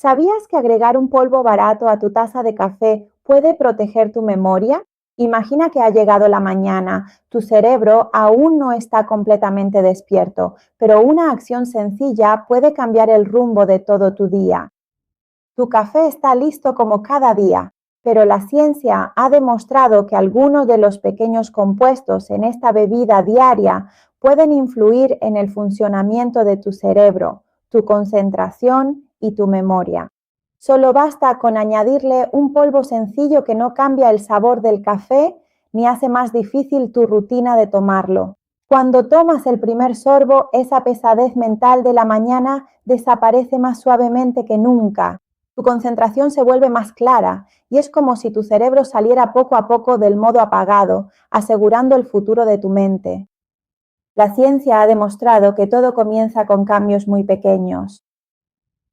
¿Sabías que agregar un polvo barato a tu taza de café puede proteger tu memoria? Imagina que ha llegado la mañana, tu cerebro aún no está completamente despierto, pero una acción sencilla puede cambiar el rumbo de todo tu día. Tu café está listo como cada día, pero la ciencia ha demostrado que algunos de los pequeños compuestos en esta bebida diaria pueden influir en el funcionamiento de tu cerebro, tu concentración y tu memoria. Solo basta con añadirle un polvo sencillo que no cambia el sabor del café ni hace más difícil tu rutina de tomarlo. Cuando tomas el primer sorbo, esa pesadez mental de la mañana desaparece más suavemente que nunca. Tu concentración se vuelve más clara y es como si tu cerebro saliera poco a poco del modo apagado, asegurando el futuro de tu mente. La ciencia ha demostrado que todo comienza con cambios muy pequeños,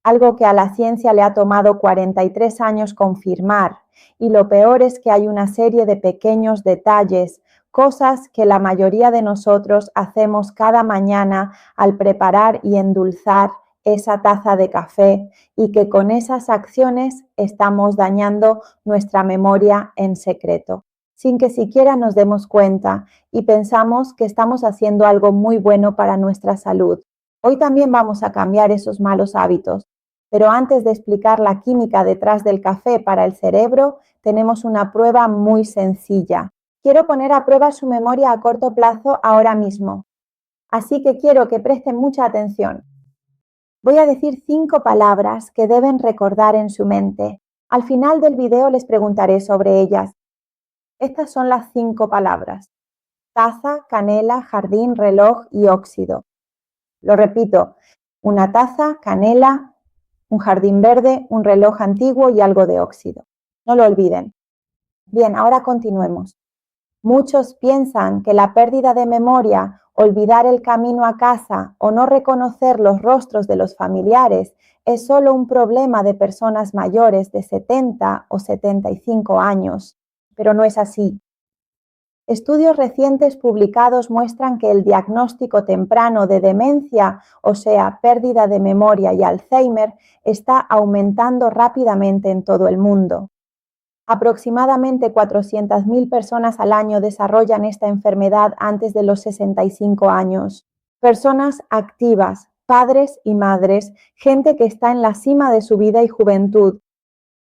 algo que a la ciencia le ha tomado 43 años confirmar, y lo peor es que hay una serie de pequeños detalles, cosas que la mayoría de nosotros hacemos cada mañana al preparar y endulzar esa taza de café y que con esas acciones estamos dañando nuestra memoria en secreto, sin que siquiera nos demos cuenta y pensamos que estamos haciendo algo muy bueno para nuestra salud. Hoy también vamos a cambiar esos malos hábitos, pero antes de explicar la química detrás del café para el cerebro, tenemos una prueba muy sencilla. Quiero poner a prueba su memoria a corto plazo ahora mismo, así que quiero que presten mucha atención. Voy a decir 5 palabras que deben recordar en su mente. Al final del video les preguntaré sobre ellas. Estas son las 5 palabras: taza, canela, jardín, reloj y óxido. Lo repito: una taza, canela, un jardín verde, un reloj antiguo y algo de óxido. No lo olviden. Bien, ahora continuemos. Muchos piensan que la pérdida de memoria, olvidar el camino a casa o no reconocer los rostros de los familiares es solo un problema de personas mayores de 70 o 75 años, pero no es así. Estudios recientes publicados muestran que el diagnóstico temprano de demencia, o sea, pérdida de memoria y Alzheimer, está aumentando rápidamente en todo el mundo. Aproximadamente 400.000 personas al año desarrollan esta enfermedad antes de los 65 años. Personas activas, padres y madres, gente que está en la cima de su vida y juventud.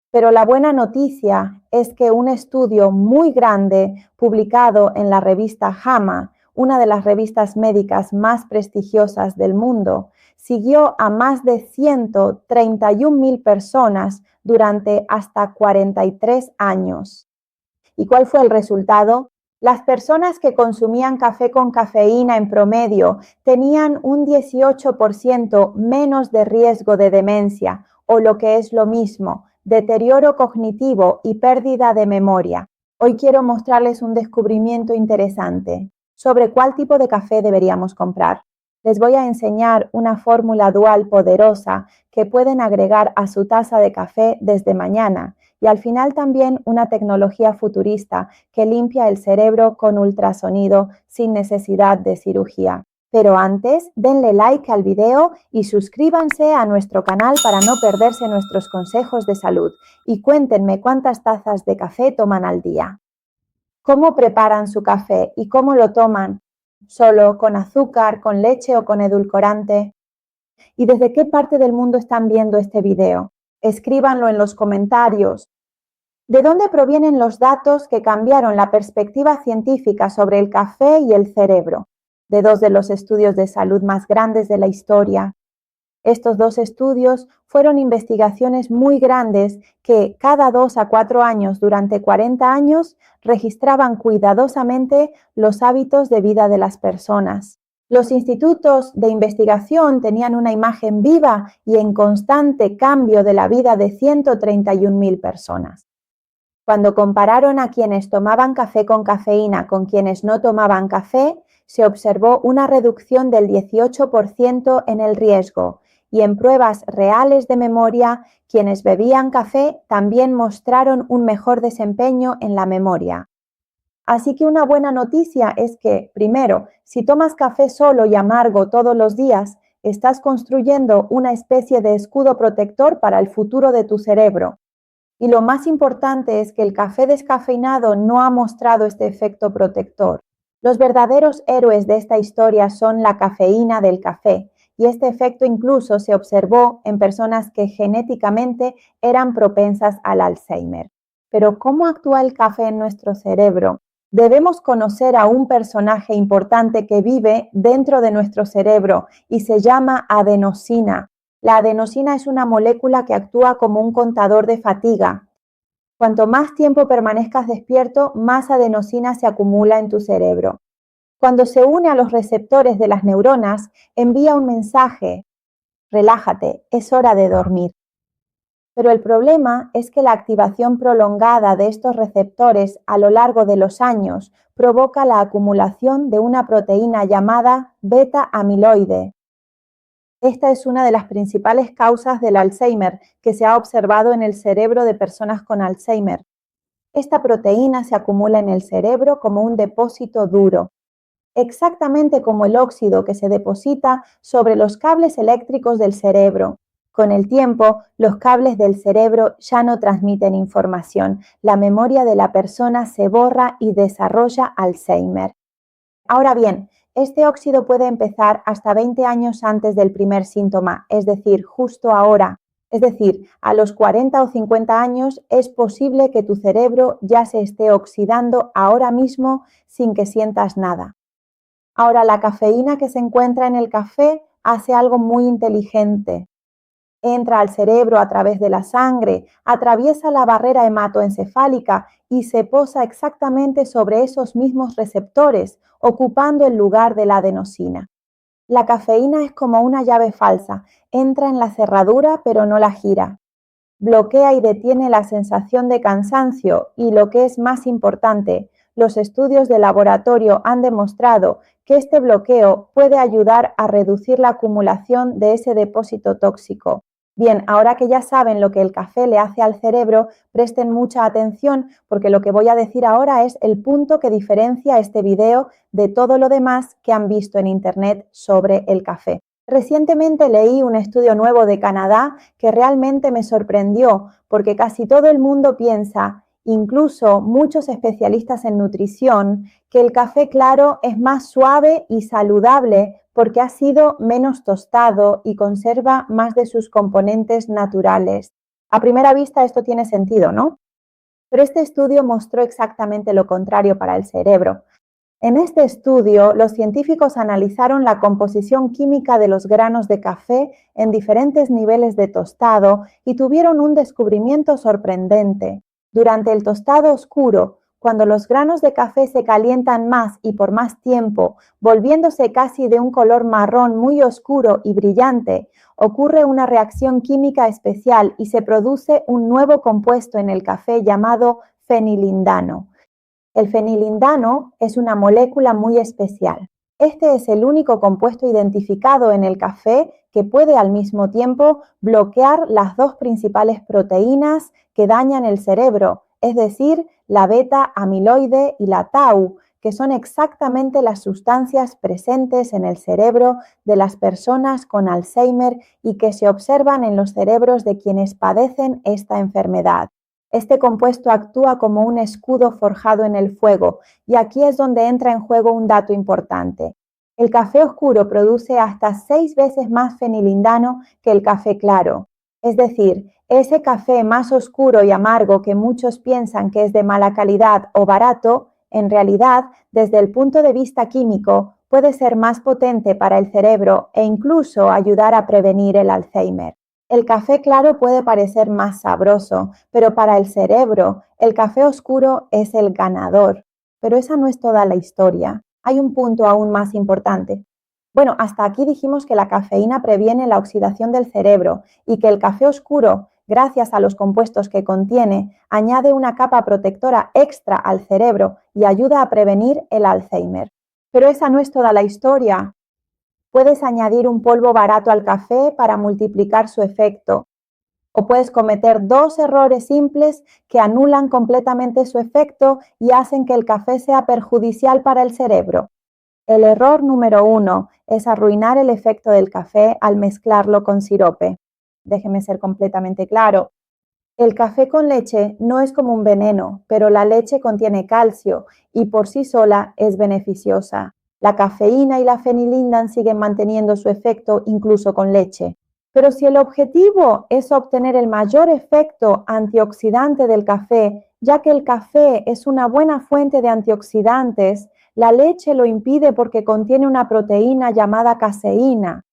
Pero la buena noticia es que un estudio muy grande publicado en la revista JAMA, una de las revistas médicas más prestigiosas del mundo, siguió a más de 131.000 personas durante hasta 43 años. ¿Y cuál fue el resultado? Las personas que consumían café con cafeína en promedio tenían un 18% menos de riesgo de demencia, o lo que es lo mismo, deterioro cognitivo y pérdida de memoria. Hoy quiero mostrarles un descubrimiento interesante sobre cuál tipo de café deberíamos comprar. Les voy a enseñar una fórmula dual poderosa que pueden agregar a su taza de café desde mañana, y al final también una tecnología futurista que limpia el cerebro con ultrasonido sin necesidad de cirugía. Pero antes, denle like al video y suscríbanse a nuestro canal para no perderse nuestros consejos de salud. Y cuéntenme cuántas tazas de café toman al día. ¿Cómo preparan su café y cómo lo toman? ¿Solo con azúcar, con leche o con edulcorante? ¿Y desde qué parte del mundo están viendo este video? Escríbanlo en los comentarios. ¿De dónde provienen los datos que cambiaron la perspectiva científica sobre el café y el cerebro? De 2 de los estudios de salud más grandes de la historia. Estos 2 estudios fueron investigaciones muy grandes que cada 2 a 4 años durante 40 años registraban cuidadosamente los hábitos de vida de las personas. Los institutos de investigación tenían una imagen viva y en constante cambio de la vida de 131.000 personas. Cuando compararon a quienes tomaban café con cafeína con quienes no tomaban café, se observó una reducción del 18% en el riesgo, y en pruebas reales de memoria, quienes bebían café también mostraron un mejor desempeño en la memoria. Así que una buena noticia es que, primero, si tomas café solo y amargo todos los días, Estás construyendo una especie de escudo protector para el futuro de tu cerebro. Y lo más importante es que el café descafeinado no ha mostrado este efecto protector. Los verdaderos héroes de esta historia son la cafeína del café, y este efecto incluso se observó en personas que genéticamente eran propensas al Alzheimer. Pero ¿cómo actúa el café en nuestro cerebro? Debemos conocer a un personaje importante que vive dentro de nuestro cerebro y se llama adenosina. La adenosina es una molécula que actúa como un contador de fatiga. Cuanto más tiempo permanezcas despierto, más adenosina se acumula en tu cerebro. Cuando se une a los receptores de las neuronas, envía un mensaje: relájate, es hora de dormir. Pero el problema es que la activación prolongada de estos receptores a lo largo de los años provoca la acumulación de una proteína llamada beta-amiloide. Esta es una de las principales causas del Alzheimer que se ha observado en el cerebro de personas con Alzheimer. Esta proteína se acumula en el cerebro como un depósito duro, exactamente como el óxido que se deposita sobre los cables eléctricos del cerebro. Con el tiempo, los cables del cerebro ya no transmiten información. La memoria de la persona se borra y desarrolla Alzheimer. Ahora bien, este óxido puede empezar hasta 20 años antes del primer síntoma, es decir, justo ahora. Es decir, a los 40 o 50 años es posible que tu cerebro ya se esté oxidando ahora mismo sin que sientas nada. Ahora, la cafeína que se encuentra en el café hace algo muy inteligente. Entra al cerebro a través de la sangre, atraviesa la barrera hematoencefálica y se posa exactamente sobre esos mismos receptores, ocupando el lugar de la adenosina. La cafeína es como una llave falsa, entra en la cerradura pero no la gira. Bloquea y detiene la sensación de cansancio y, lo que es más importante, los estudios de laboratorio han demostrado que este bloqueo puede ayudar a reducir la acumulación de ese depósito tóxico. Bien, ahora que ya saben lo que el café le hace al cerebro, presten mucha atención porque lo que voy a decir ahora es el punto que diferencia este video de todo lo demás que han visto en Internet sobre el café. Recientemente leí un estudio nuevo de Canadá que realmente me sorprendió porque casi todo el mundo piensa, incluso muchos especialistas en nutrición, que el café claro es más suave y saludable porque ha sido menos tostado y conserva más de sus componentes naturales. A primera vista esto tiene sentido, ¿no? Pero este estudio mostró exactamente lo contrario para el cerebro. En este estudio, los científicos analizaron la composición química de los granos de café en diferentes niveles de tostado y tuvieron un descubrimiento sorprendente. Durante el tostado oscuro, cuando los granos de café se calientan más y por más tiempo, volviéndose casi de un color marrón muy oscuro y brillante, ocurre una reacción química especial y se produce un nuevo compuesto en el café llamado fenilindano. El fenilindano es una molécula muy especial. Este es el único compuesto identificado en el café que puede al mismo tiempo bloquear las dos principales proteínas que dañan el cerebro, es decir, la beta-amiloide y la tau, que son exactamente las sustancias presentes en el cerebro de las personas con Alzheimer y que se observan en los cerebros de quienes padecen esta enfermedad. Este compuesto actúa como un escudo forjado en el fuego, y aquí es donde entra en juego un dato importante. El café oscuro produce hasta 6 veces más fenilindano que el café claro. Es decir, ese café más oscuro y amargo que muchos piensan que es de mala calidad o barato, en realidad, desde el punto de vista químico, puede ser más potente para el cerebro e incluso ayudar a prevenir el Alzheimer. El café claro puede parecer más sabroso, pero para el cerebro, el café oscuro es el ganador. Pero esa no es toda la historia. Hay un punto aún más importante. Bueno, hasta aquí dijimos que la cafeína previene la oxidación del cerebro y que el café oscuro, gracias a los compuestos que contiene, añade una capa protectora extra al cerebro y ayuda a prevenir el Alzheimer. Pero esa no es toda la historia. Puedes añadir un polvo barato al café para multiplicar su efecto. O puedes cometer 2 errores simples que anulan completamente su efecto y hacen que el café sea perjudicial para el cerebro. El error número 1 es arruinar el efecto del café al mezclarlo con sirope. Déjeme ser completamente claro. El café con leche no es como un veneno, pero la leche contiene calcio y por sí sola es beneficiosa. La cafeína y la fenilindan siguen manteniendo su efecto incluso con leche. Pero si el objetivo es obtener el mayor efecto antioxidante del café, ya que el café es una buena fuente de antioxidantes, la leche lo impide porque contiene una proteína llamada caseína.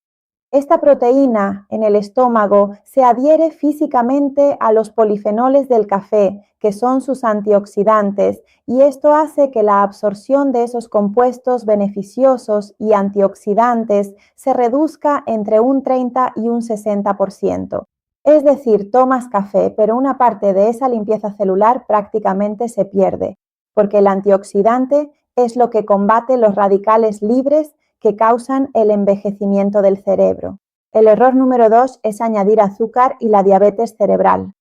Esta proteína en el estómago se adhiere físicamente a los polifenoles del café, que son sus antioxidantes, y esto hace que la absorción de esos compuestos beneficiosos y antioxidantes se reduzca entre un 30 y un 60%. Es decir, tomas café, pero una parte de esa limpieza celular prácticamente se pierde, porque el antioxidante es lo que combate los radicales libres que causan el envejecimiento del cerebro. El error número 2 es añadir azúcar y la diabetes cerebral.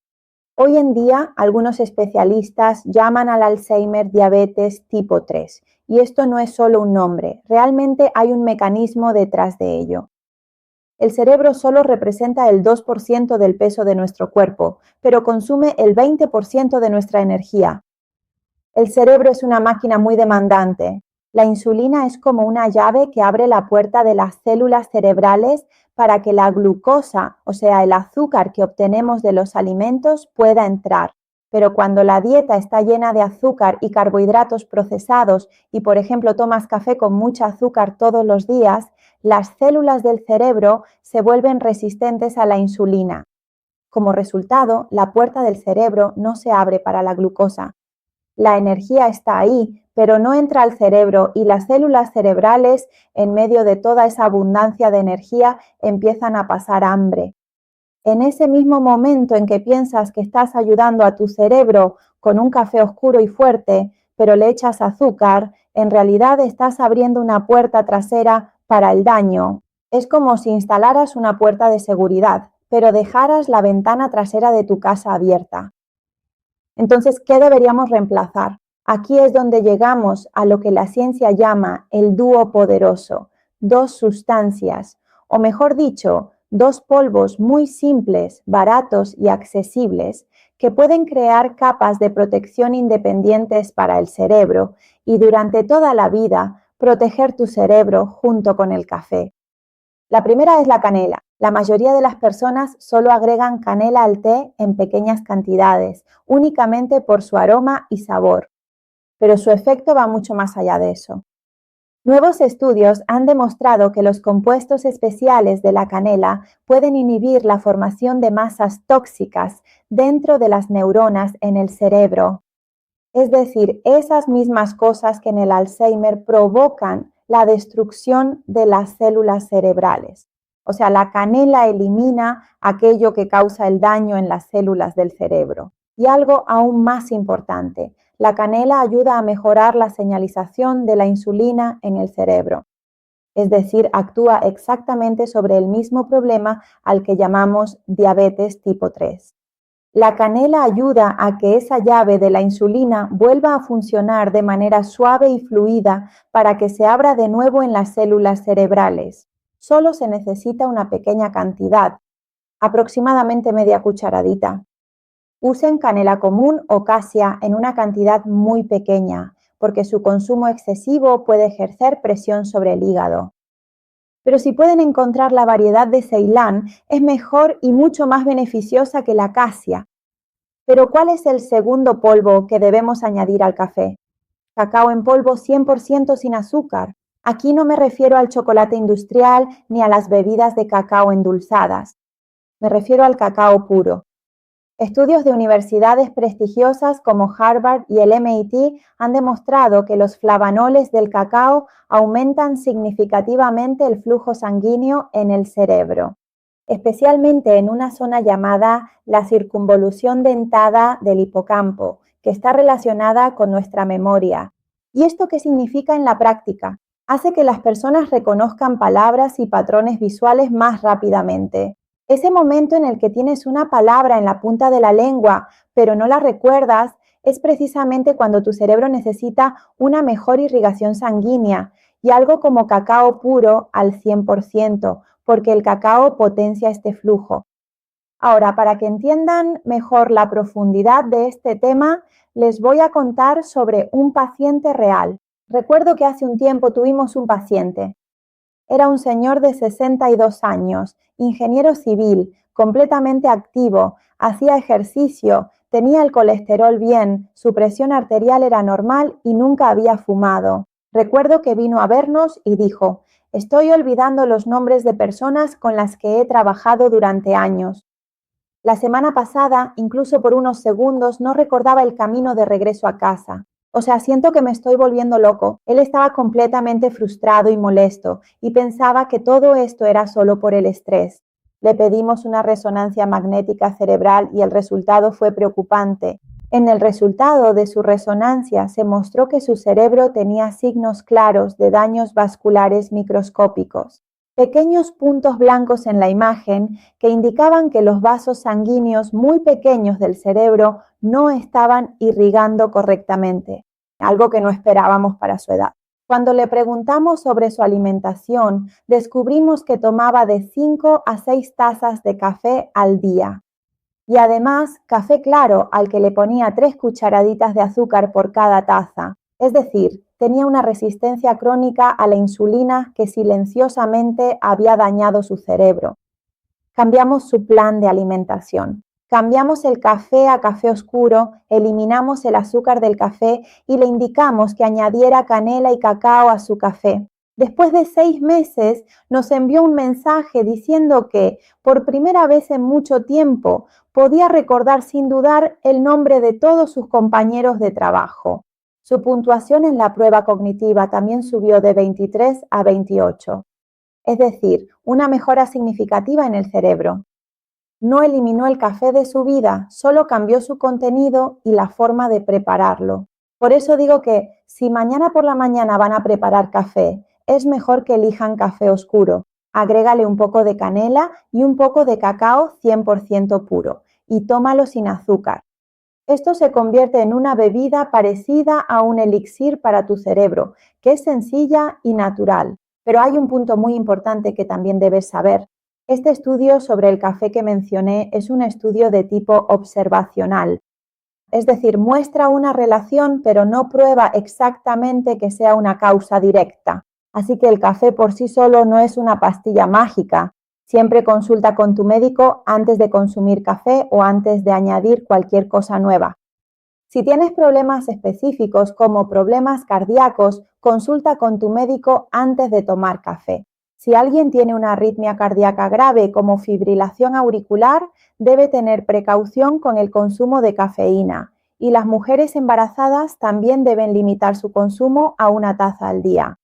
Hoy en día, algunos especialistas llaman al Alzheimer diabetes tipo 3, y esto no es solo un nombre, realmente hay un mecanismo detrás de ello. El cerebro solo representa el 2% del peso de nuestro cuerpo, pero consume el 20% de nuestra energía. El cerebro es una máquina muy demandante. La insulina es como una llave que abre la puerta de las células cerebrales para que la glucosa, o sea, el azúcar que obtenemos de los alimentos, pueda entrar. Pero cuando la dieta está llena de azúcar y carbohidratos procesados y, por ejemplo, tomas café con mucha azúcar todos los días, las células del cerebro se vuelven resistentes a la insulina. Como resultado, la puerta del cerebro no se abre para la glucosa. La energía está ahí, pero no entra al cerebro y las células cerebrales, en medio de toda esa abundancia de energía, empiezan a pasar hambre. En ese mismo momento en que piensas que estás ayudando a tu cerebro con un café oscuro y fuerte, pero le echas azúcar, en realidad estás abriendo una puerta trasera para el daño. Es como si instalaras una puerta de seguridad, pero dejaras la ventana trasera de tu casa abierta. Entonces, ¿qué deberíamos reemplazar? Aquí es donde llegamos a lo que la ciencia llama el dúo poderoso, dos sustancias, o mejor dicho, dos polvos muy simples, baratos y accesibles que pueden crear capas de protección independientes para el cerebro y durante toda la vida proteger tu cerebro junto con el café. La primera es la canela. La mayoría de las personas solo agregan canela al té en pequeñas cantidades, únicamente por su aroma y sabor, pero su efecto va mucho más allá de eso. Nuevos estudios han demostrado que los compuestos especiales de la canela pueden inhibir la formación de masas tóxicas dentro de las neuronas en el cerebro. Es decir, esas mismas cosas que en el Alzheimer provocan la destrucción de las células cerebrales. O sea, la canela elimina aquello que causa el daño en las células del cerebro. Y algo aún más importante, la canela ayuda a mejorar la señalización de la insulina en el cerebro. Es decir, actúa exactamente sobre el mismo problema al que llamamos diabetes tipo 3. La canela ayuda a que esa llave de la insulina vuelva a funcionar de manera suave y fluida para que se abra de nuevo en las células cerebrales. Solo se necesita una pequeña cantidad, aproximadamente media cucharadita. Usen canela común o casia en una cantidad muy pequeña, porque su consumo excesivo puede ejercer presión sobre el hígado. Pero si pueden encontrar la variedad de Ceilán, es mejor y mucho más beneficiosa que la casia. Pero ¿cuál es el segundo polvo que debemos añadir al café? Cacao en polvo 100% sin azúcar. Aquí no me refiero al chocolate industrial ni a las bebidas de cacao endulzadas. Me refiero al cacao puro. Estudios de universidades prestigiosas como Harvard y el MIT han demostrado que los flavanoles del cacao aumentan significativamente el flujo sanguíneo en el cerebro, especialmente en una zona llamada la circunvolución dentada del hipocampo, que está relacionada con nuestra memoria. ¿Y esto qué significa en la práctica? Hace que las personas reconozcan palabras y patrones visuales más rápidamente. Ese momento en el que tienes una palabra en la punta de la lengua, pero no la recuerdas, es precisamente cuando tu cerebro necesita una mejor irrigación sanguínea y algo como cacao puro al 100%, porque el cacao potencia este flujo. Ahora, para que entiendan mejor la profundidad de este tema, les voy a contar sobre un paciente real. Recuerdo que hace un tiempo tuvimos un paciente. Era un señor de 62 años, ingeniero civil, completamente activo, hacía ejercicio, tenía el colesterol bien, su presión arterial era normal y nunca había fumado. Recuerdo que vino a vernos y dijo: "Estoy olvidando los nombres de personas con las que he trabajado durante años. La semana pasada, incluso por unos segundos, no recordaba el camino de regreso a casa. O sea, siento que me estoy volviendo loco". Él estaba completamente frustrado y molesto y pensaba que todo esto era solo por el estrés. Le pedimos una resonancia magnética cerebral y el resultado fue preocupante. En el resultado de su resonancia se mostró que su cerebro tenía signos claros de daños vasculares microscópicos. Pequeños puntos blancos en la imagen que indicaban que los vasos sanguíneos muy pequeños del cerebro no estaban irrigando correctamente, algo que no esperábamos para su edad. Cuando le preguntamos sobre su alimentación, descubrimos que tomaba de 5 a 6 tazas de café al día. Y además, café claro al que le ponía 3 cucharaditas de azúcar por cada taza. Es decir, tenía una resistencia crónica a la insulina que silenciosamente había dañado su cerebro. Cambiamos su plan de alimentación. Cambiamos el café a café oscuro, eliminamos el azúcar del café y le indicamos que añadiera canela y cacao a su café. Después de 6 meses nos envió un mensaje diciendo que, por primera vez en mucho tiempo, podía recordar sin dudar el nombre de todos sus compañeros de trabajo. Su puntuación en la prueba cognitiva también subió de 23 a 28. Es decir, una mejora significativa en el cerebro. No eliminó el café de su vida, solo cambió su contenido y la forma de prepararlo. Por eso digo que si mañana por la mañana van a preparar café, es mejor que elijan café oscuro. Agrégale un poco de canela y un poco de cacao 100% puro y tómalo sin azúcar. Esto se convierte en una bebida parecida a un elixir para tu cerebro, que es sencilla y natural. Pero hay un punto muy importante que también debes saber. Este estudio sobre el café que mencioné es un estudio de tipo observacional. Es decir, muestra una relación, pero no prueba exactamente que sea una causa directa. Así que el café por sí solo no es una pastilla mágica. Siempre consulta con tu médico antes de consumir café o antes de añadir cualquier cosa nueva. Si tienes problemas específicos como problemas cardíacos, consulta con tu médico antes de tomar café. Si alguien tiene una arritmia cardíaca grave como fibrilación auricular, debe tener precaución con el consumo de cafeína. Y las mujeres embarazadas también deben limitar su consumo a una taza al día.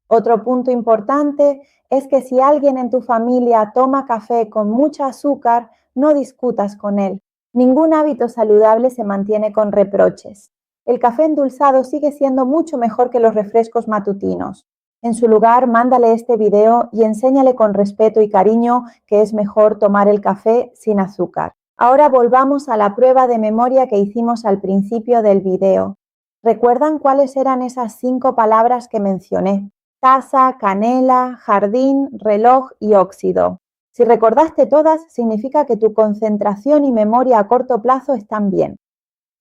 Otro punto importante es que si alguien en tu familia toma café con mucha azúcar, no discutas con él. Ningún hábito saludable se mantiene con reproches. El café endulzado sigue siendo mucho mejor que los refrescos matutinos. En su lugar, mándale este video y enséñale con respeto y cariño que es mejor tomar el café sin azúcar. Ahora volvamos a la prueba de memoria que hicimos al principio del video. ¿Recuerdan cuáles eran esas 5 palabras que mencioné? Taza, canela, jardín, reloj y óxido. Si recordaste todas, significa que tu concentración y memoria a corto plazo están bien.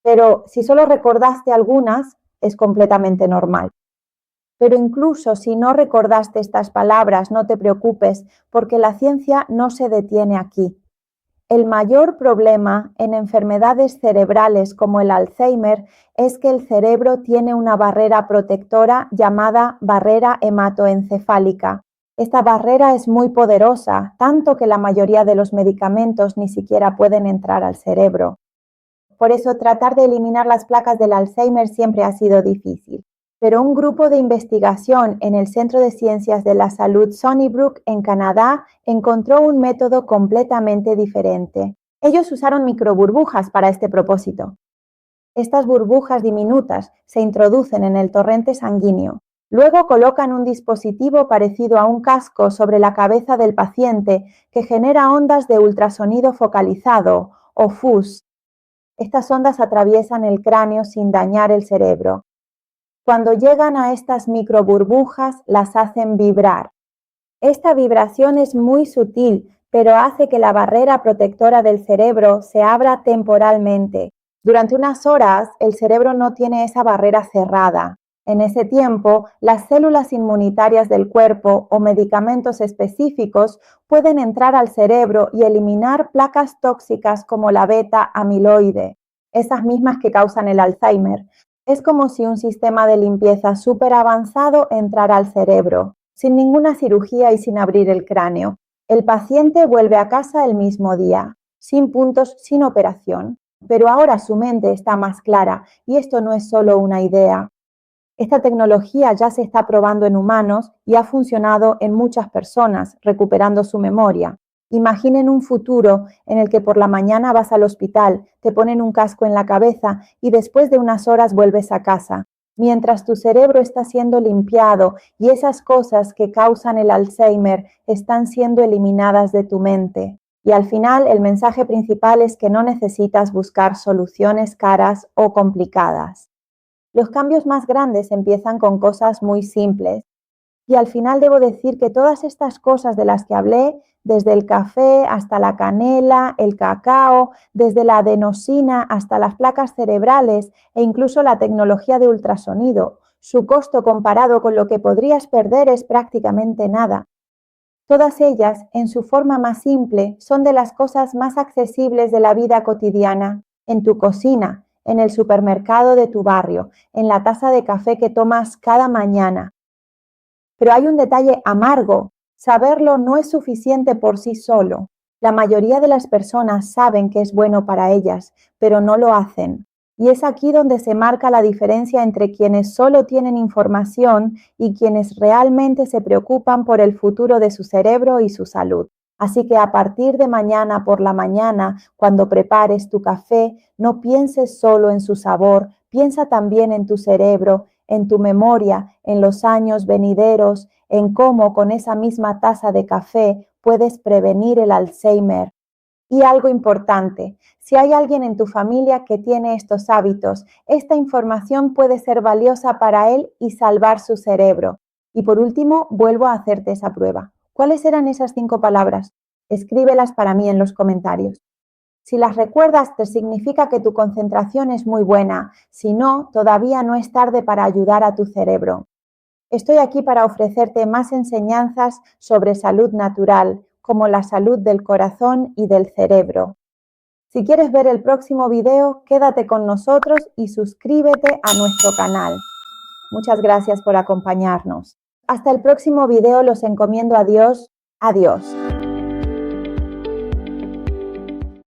Pero si solo recordaste algunas, es completamente normal. Pero incluso si no recordaste estas palabras, no te preocupes, porque la ciencia no se detiene aquí. El mayor problema en enfermedades cerebrales como el Alzheimer es que el cerebro tiene una barrera protectora llamada barrera hematoencefálica. Esta barrera es muy poderosa, tanto que la mayoría de los medicamentos ni siquiera pueden entrar al cerebro. Por eso tratar de eliminar las placas del Alzheimer siempre ha sido difícil. Pero un grupo de investigación en el Centro de Ciencias de la Salud Sunnybrook en Canadá encontró un método completamente diferente. Ellos usaron microburbujas para este propósito. Estas burbujas diminutas se introducen en el torrente sanguíneo. Luego colocan un dispositivo parecido a un casco sobre la cabeza del paciente que genera ondas de ultrasonido focalizado o FUS. Estas ondas atraviesan el cráneo sin dañar el cerebro. Cuando llegan a estas microburbujas, las hacen vibrar. Esta vibración es muy sutil, pero hace que la barrera protectora del cerebro se abra temporalmente. Durante unas horas, el cerebro no tiene esa barrera cerrada. En ese tiempo, las células inmunitarias del cuerpo o medicamentos específicos pueden entrar al cerebro y eliminar placas tóxicas como la beta-amiloide, esas mismas que causan el Alzheimer. Es como si un sistema de limpieza súper avanzado entrara al cerebro, sin ninguna cirugía y sin abrir el cráneo. El paciente vuelve a casa el mismo día, sin puntos, sin operación. Pero ahora su mente está más clara y esto no es solo una idea. Esta tecnología ya se está probando en humanos y ha funcionado en muchas personas, recuperando su memoria. Imaginen un futuro en el que por la mañana vas al hospital, te ponen un casco en la cabeza y después de unas horas vuelves a casa, mientras tu cerebro está siendo limpiado y esas cosas que causan el Alzheimer están siendo eliminadas de tu mente. Y al final el mensaje principal es que no necesitas buscar soluciones caras o complicadas. Los cambios más grandes empiezan con cosas muy simples. Y al final debo decir que todas estas cosas de las que hablé, desde el café hasta la canela, el cacao, desde la adenosina hasta las placas cerebrales e incluso la tecnología de ultrasonido, su costo comparado con lo que podrías perder es prácticamente nada. Todas ellas, en su forma más simple, son de las cosas más accesibles de la vida cotidiana, en tu cocina, en el supermercado de tu barrio, en la taza de café que tomas cada mañana. Pero hay un detalle amargo. Saberlo no es suficiente por sí solo. La mayoría de las personas saben que es bueno para ellas, pero no lo hacen. Y es aquí donde se marca la diferencia entre quienes solo tienen información y quienes realmente se preocupan por el futuro de su cerebro y su salud. Así que a partir de mañana por la mañana, cuando prepares tu café, no pienses solo en su sabor, piensa también en tu cerebro, en tu memoria, en los años venideros, en cómo con esa misma taza de café puedes prevenir el Alzheimer. Y algo importante, si hay alguien en tu familia que tiene estos hábitos, esta información puede ser valiosa para él y salvar su cerebro. Y por último, vuelvo a hacerte esa prueba. ¿Cuáles eran esas 5 palabras? Escríbelas para mí en los comentarios. Si las recuerdas, te significa que tu concentración es muy buena. Si no, todavía no es tarde para ayudar a tu cerebro. Estoy aquí para ofrecerte más enseñanzas sobre salud natural, como la salud del corazón y del cerebro. Si quieres ver el próximo video, quédate con nosotros y suscríbete a nuestro canal. Muchas gracias por acompañarnos. Hasta el próximo video, los encomiendo a Dios. Adiós.